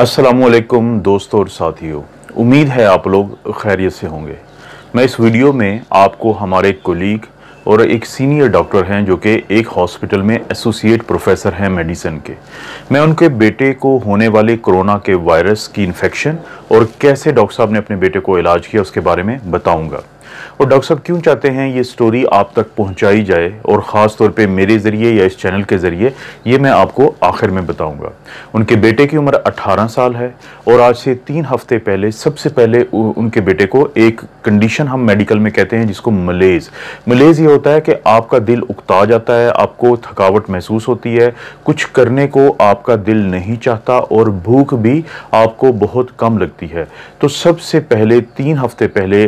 अस्सलामुअलैकुम दोस्तों और साथियों, उम्मीद है आप लोग खैरियत से होंगे। मैं इस वीडियो में आपको हमारे एक कोलीग और एक सीनियर डॉक्टर हैं जो कि एक हॉस्पिटल में एसोसिएट प्रोफेसर हैं मेडिसिन के। मैं उनके बेटे को होने वाले कोरोना के वायरस की इन्फेक्शन और कैसे डॉक्टर साहब ने अपने बेटे को इलाज किया उसके बारे में बताऊंगा। और डॉक्टर साहब क्यों चाहते हैं ये स्टोरी आप तक पहुंचाई जाए और ख़ास तौर पे मेरे ज़रिए या इस चैनल के ज़रिए, ये मैं आपको आखिर में बताऊंगा। उनके बेटे की उम्र 18 साल है और आज से 3 हफ्ते पहले सबसे पहले उनके बेटे को एक कंडीशन हम मेडिकल में कहते हैं जिसको मलेज़ ये होता है कि आपका दिल उकता जाता है, आपको थकावट महसूस होती है, कुछ करने को आपका दिल नहीं चाहता और भूख भी आपको बहुत कम लगती है। तो सबसे पहले 3 हफ्ते पहले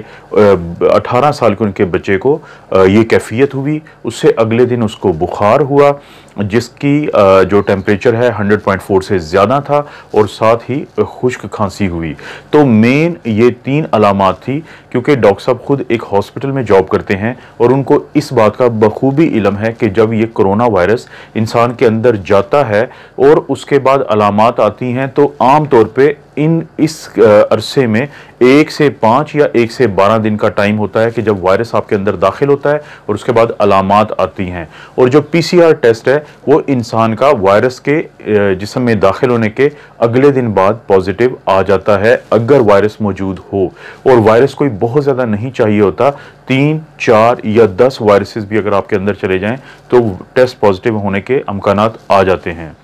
18 साल के उनके बच्चे को ये कैफियत हुई। उससे अगले दिन उसको बुखार हुआ जिसकी जो टेम्परेचर है 100.4 से ज़्यादा था और साथ ही खुश्क खांसी हुई। तो मेन ये 3 अलामात थी क्योंकि डॉक्टर साहब खुद एक हॉस्पिटल में जॉब करते हैं और उनको इस बात का बखूबी इल्म है कि जब ये कोरोना वायरस इंसान के अंदर जाता है और उसके बाद अलामात आती हैं तो आम तौर पे इस अरसे में 1 से 5 या 1 से 12 दिन का टाइम होता है कि जब वायरस आपके अंदर दाखिल होता है और उसके बाद अलामात आती हैं। और जो पीसीआर टेस्ट है वो इंसान का वायरस के जिस्म में दाखिल होने के अगले दिन बाद पॉजिटिव आ जाता है अगर वायरस मौजूद हो। और वायरस कोई बहुत ज़्यादा नहीं चाहिए होता, 3, 4 या 10 वायरसेस भी अगर आपके अंदर चले जाएं तो टेस्ट पॉजिटिव होने के अमकानात आ जाते हैं।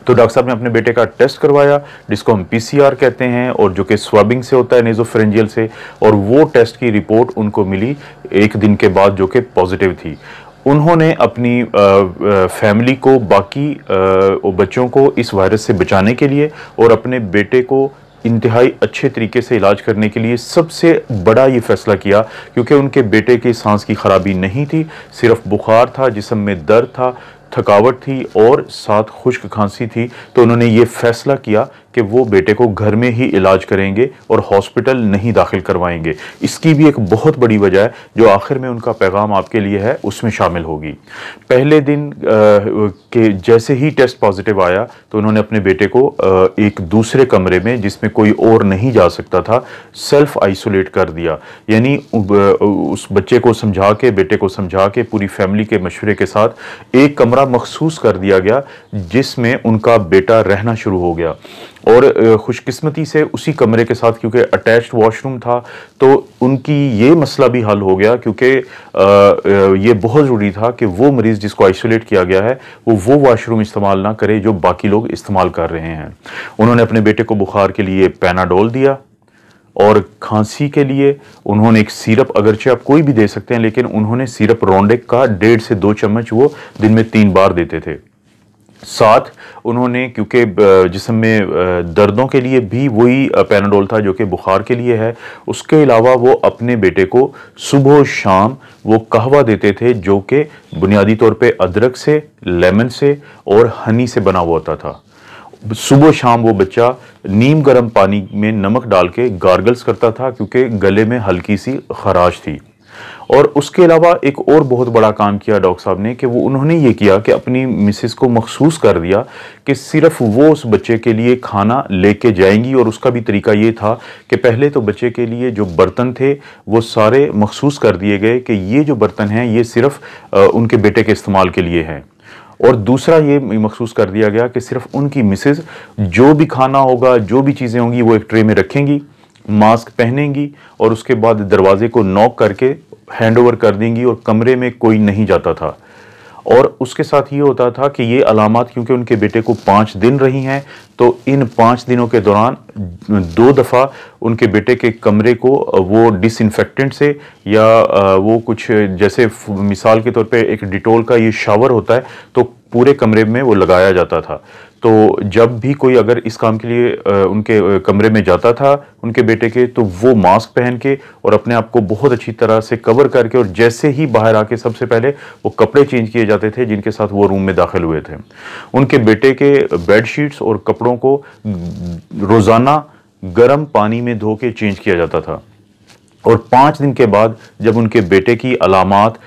तो डॉक्टर साहब ने अपने बेटे का टेस्ट करवाया जिसको हम पीसीआर कहते हैं और जो कि स्वाबिंग से होता है नेजोफेरेंजियल से, और वो टेस्ट की रिपोर्ट उनको मिली 1 दिन के बाद जो कि पॉजिटिव थी। उन्होंने अपनी फैमिली को बाकी बच्चों को इस वायरस से बचाने के लिए और अपने बेटे को इंतहाई अच्छे तरीके से इलाज करने के लिए सबसे बड़ा ये फैसला किया क्योंकि उनके बेटे की सांस की खराबी नहीं थी, सिर्फ बुखार था, जिस्म में दर्द था, थकावट थी और साथ खुश्क खांसी थी। तो उन्होंने ये फैसला किया कि वो बेटे को घर में ही इलाज करेंगे और हॉस्पिटल नहीं दाखिल करवाएंगे। इसकी भी एक बहुत बड़ी वजह है जो आखिर में उनका पैगाम आपके लिए है उसमें शामिल होगी। पहले दिन के जैसे ही टेस्ट पॉजिटिव आया तो उन्होंने अपने बेटे को एक दूसरे कमरे में जिसमें कोई और नहीं जा सकता था सेल्फ आइसोलेट कर दिया। यानी उस बच्चे को समझा के, बेटे को समझा के, पूरी फैमिली के मशवरे के साथ एक कमरा मखसूस कर दिया गया जिसमें उनका बेटा रहना शुरू हो गया। और खुशकिस्मती से उसी कमरे के साथ क्योंकि अटैच्ड वॉशरूम था तो उनकी ये मसला भी हल हो गया क्योंकि ये बहुत ज़रूरी था कि वो मरीज़ जिसको आइसोलेट किया गया है वो वॉशरूम इस्तेमाल ना करे जो बाकी लोग इस्तेमाल कर रहे हैं। उन्होंने अपने बेटे को बुखार के लिए पैनाडोल दिया और खांसी के लिए उन्होंने एक सिरप, अगरचे आप कोई भी दे सकते हैं लेकिन उन्होंने सिरप रोंडेक का 1.5 से 2 चम्मच वो दिन में 3 बार देते थे। साथ उन्होंने क्योंकि जिस्म में दर्दों के लिए भी वही पैनाडोल था जो कि बुखार के लिए है, उसके अलावा वो अपने बेटे को सुबह शाम वो कहवा देते थे जो कि बुनियादी तौर पे अदरक से, लेमन से और हनी से बना हुआ होता था। सुबह शाम वो बच्चा नीम गर्म पानी में नमक डाल के गार्गल्स करता था क्योंकि गले में हल्की सी खराश थी। और उसके अलावा एक और बहुत बड़ा काम किया डॉक्टर साहब ने कि वो उन्होंने ये किया कि अपनी मिसेस को मखसूस कर दिया कि सिर्फ वो उस बच्चे के लिए खाना लेके जाएंगी। और उसका भी तरीका ये था कि पहले तो बच्चे के लिए जो बर्तन थे वो सारे मखसूस कर दिए गए कि ये जो बर्तन हैं ये सिर्फ उनके बेटे के इस्तेमाल के लिए हैं। और दूसरा ये मखसूस कर दिया गया कि सिर्फ उनकी मिसेस जो भी खाना होगा, जो भी चीज़ें होंगी वो एक ट्रे में रखेंगी, मास्क पहनेंगी और उसके बाद दरवाजे को नॉक करके हैंड ओवर कर देंगी और कमरे में कोई नहीं जाता था। और उसके साथ ये होता था कि ये अलामात क्योंकि उनके बेटे को 5 दिन रही हैं तो इन 5 दिनों के दौरान 2 दफ़ा उनके बेटे के कमरे को वो डिसइंफेक्टेंट से या वो कुछ जैसे मिसाल के तौर पे एक डिटोल का ये शावर होता है तो पूरे कमरे में वो लगाया जाता था। तो जब भी कोई अगर इस काम के लिए उनके कमरे में जाता था उनके बेटे के तो वो मास्क पहन के और अपने आप को बहुत अच्छी तरह से कवर करके और जैसे ही बाहर आके सबसे पहले वो कपड़े चेंज किए जाते थे जिनके साथ वो रूम में दाखिल हुए थे। उनके बेटे के बेडशीट्स और कपड़ों को रोज़ाना गर्म पानी में धो के चेंज किया जाता था। और 5 दिन के बाद जब उनके बेटे की अलामात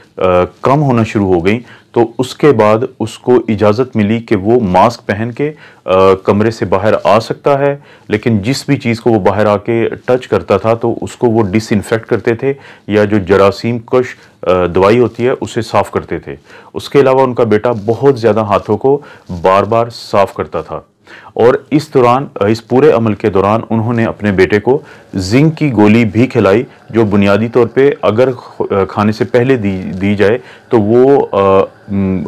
कम होना शुरू हो गई तो उसके बाद उसको इजाज़त मिली कि वो मास्क पहन के कमरे से बाहर आ सकता है, लेकिन जिस भी चीज़ को वो बाहर आके टच करता था तो उसको वो डिसइंफेक्ट करते थे या जो जरासीम कश दवाई होती है उसे साफ़ करते थे। उसके अलावा उनका बेटा बहुत ज़्यादा हाथों को बार बार साफ़ करता था। और इस दौरान, इस पूरे अमल के दौरान उन्होंने अपने बेटे को जिंक की गोली भी खिलाई, जो बुनियादी तौर पे अगर खाने से पहले दी जाए तो वो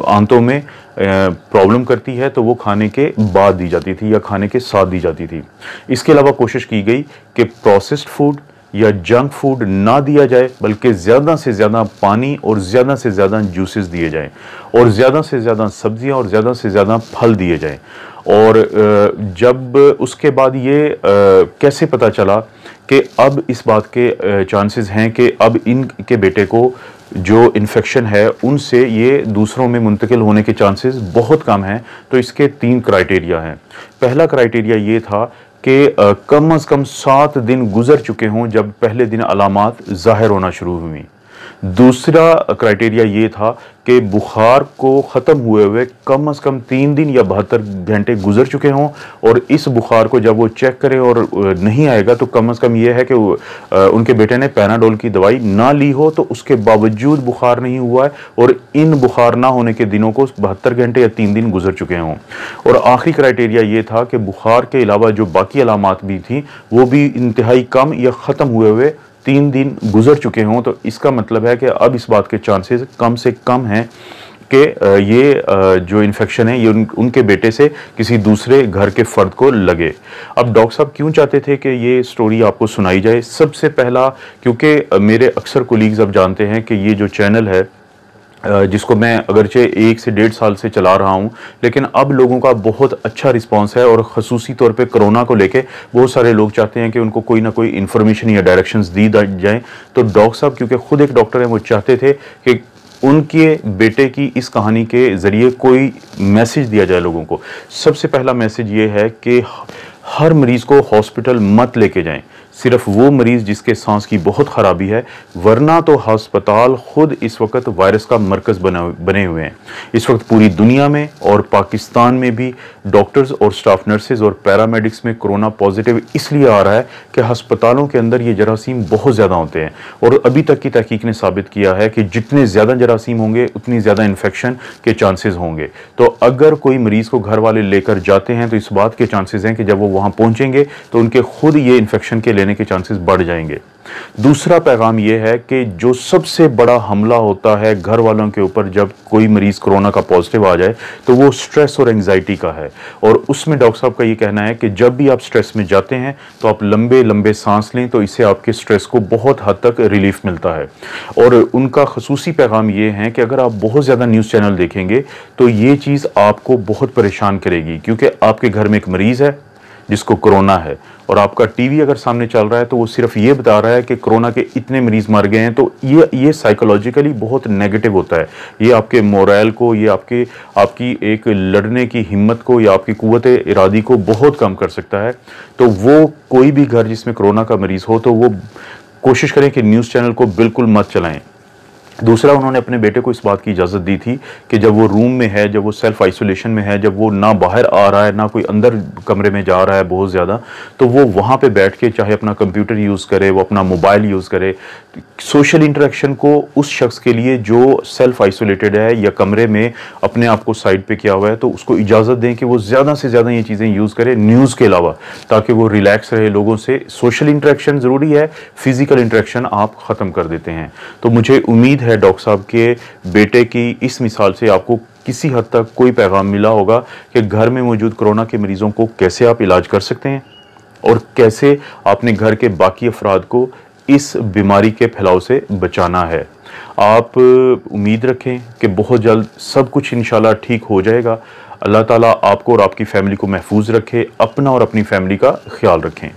आंतों में प्रॉब्लम करती है, तो वो खाने के बाद दी जाती थी या खाने के साथ दी जाती थी। इसके अलावा कोशिश की गई कि प्रोसेस्ड फूड या जंक फूड ना दिया जाए, बल्कि ज़्यादा से ज़्यादा पानी और ज़्यादा से ज़्यादा जूसेस दिए जाएं और ज़्यादा से ज़्यादा सब्जियां और ज़्यादा से ज़्यादा फल दिए जाएं। और जब उसके बाद ये कैसे पता चला कि अब इस बात के चांसेस हैं कि अब इनके बेटे को जो इन्फेक्शन है उनसे ये दूसरों में मुंतकिल होने के चांसेस बहुत कम हैं, तो इसके 3 क्राइटेरिया हैं। पहला क्राइटेरिया ये था कि कम से कम 7 दिन गुजर चुके हों जब पहले दिन अलामात ज़ाहिर होना शुरू हुई। दूसरा क्राइटेरिया ये था कि बुखार को ख़त्म हुए कम से कम 3 दिन या 72 घंटे गुजर चुके हों, और इस बुखार को जब वो चेक करें और नहीं आएगा तो कम से कम ये है कि उनके बेटे ने पैनाडोल की दवाई ना ली हो, तो उसके बावजूद बुखार नहीं हुआ है और इन बुखार ना होने के दिनों को 72 घंटे या 3 दिन गुजर चुके हों। और आखिरी क्राइटेरिया ये था कि बुखार के अलावा जो बाकी अलामात भी थी वो भी इंतहाई कम या ख़त्म हुए 3 दिन गुजर चुके हों। तो इसका मतलब है कि अब इस बात के चांसेस कम से कम हैं कि ये जो इन्फेक्शन है ये उनके बेटे से किसी दूसरे घर के फ़र्द को लगे। अब डॉक्टर साहब क्यों चाहते थे कि ये स्टोरी आपको सुनाई जाए? सबसे पहला, क्योंकि मेरे अक्सर कोलीग्स अब जानते हैं कि ये जो चैनल है जिसको मैं अगरचे 1 से 1.5 साल से चला रहा हूं, लेकिन अब लोगों का बहुत अच्छा रिस्पांस है और ख़ुसूसी तौर पे कोरोना को लेके बहुत सारे लोग चाहते हैं कि उनको कोई ना कोई इन्फॉर्मेशन या डायरेक्शंस दी जाएं। तो डॉक्टर साहब, क्योंकि खुद एक डॉक्टर हैं, वो चाहते थे कि उनके बेटे की इस कहानी के ज़रिए कोई मैसेज दिया जाए लोगों को। सबसे पहला मैसेज ये है कि हर मरीज़ को हॉस्पिटल मत लेके जाएं, सिर्फ वो मरीज़ जिसके सांस की बहुत ख़राबी है, वरना तो हस्पताल खुद इस वक्त वायरस का मरकज़ बने हुए हैं। इस वक्त पूरी दुनिया में और पाकिस्तान में भी डॉक्टर्स और स्टाफ नर्सेज और पैरामेडिक्स में कोरोना पॉजिटिव इसलिए आ रहा है कि हस्पतालों के अंदर ये जरासीम बहुत ज़्यादा होते हैं, और अभी तक की तहकीक ने साबित किया है कि जितने ज़्यादा जरासीम होंगे उतनी ज़्यादा इन्फेक्शन के चांसेस होंगे। तो अगर कोई मरीज़ को घर वाले लेकर जाते हैं तो इस बात के चांसेस हैं कि जब वो वहाँ पहुँचेंगे तो उनके खुद ये इन्फेक्शन के लेने के चांसेस बढ़ जाएंगे। दूसरा पैगाम यह है कि जो सबसे बड़ा हमला होता है घर वालों के ऊपर जब कोई मरीज कोरोना का पॉजिटिव आ जाए, तो वो स्ट्रेस और एंजाइटी का है। और उसमें डॉक्टर साहब का ये कहना है कि जब भी आप स्ट्रेस में जाते हैं तो आप लंबे लंबे सांस लें, तो इससे आपके स्ट्रेस को बहुत हद तक रिलीफ मिलता है। और उनका खसूसी पैगाम ये है कि अगर आप बहुत ज़्यादा न्यूज़ चैनल देखेंगे तो ये चीज़ आपको बहुत परेशान करेगी, क्योंकि आपके घर में एक मरीज़ है जिसको कोरोना है और आपका टीवी अगर सामने चल रहा है तो वो सिर्फ ये बता रहा है कि कोरोना के इतने मरीज मर गए हैं। तो ये साइकोलॉजिकली बहुत नेगेटिव होता है। ये आपके मोरल को, ये आपकी एक लड़ने की हिम्मत को या आपकी कुव्वत इरादी को बहुत कम कर सकता है। तो वो कोई भी घर जिसमें कोरोना का मरीज हो तो वो कोशिश करें कि न्यूज़ चैनल को बिल्कुल मत चलाएं। दूसरा, उन्होंने अपने बेटे को इस बात की इजाज़त दी थी कि जब वो रूम में है, जब वो सेल्फ आइसोलेशन में है, जब वो ना बाहर आ रहा है ना कोई अंदर कमरे में जा रहा है बहुत ज़्यादा, तो वो वहाँ पे बैठ के चाहे अपना कंप्यूटर यूज़ करे, वो अपना मोबाइल यूज़ करे। सोशल इंटरेक्शन को उस शख्स के लिए जो सेल्फ आइसोलेटेड है या कमरे में अपने आप को साइड पे किया हुआ है, तो उसको इजाज़त दें कि वो ज़्यादा से ज़्यादा ये चीज़ें यूज़ करे न्यूज़ के अलावा, ताकि वो रिलैक्स रहे लोगों से। सोशल इंटरेक्शन ज़रूरी है, फिज़िकल इंटरेक्शन आप ख़त्म कर देते हैं। तो मुझे उम्मीद है डॉक्टर साहब के बेटे की इस मिसाल से आपको किसी हद तक कोई पैगाम मिला होगा कि घर में मौजूद कोरोना के मरीजों को कैसे आप इलाज कर सकते हैं और कैसे अपने घर के बाकी अफराद को इस बीमारी के फैलाव से बचाना है। आप उम्मीद रखें कि बहुत जल्द सब कुछ इंशाल्लाह ठीक हो जाएगा। अल्लाह ताला आपको और आपकी फैमिली को महफूज रखे। अपना और अपनी फैमिली का ख्याल रखें।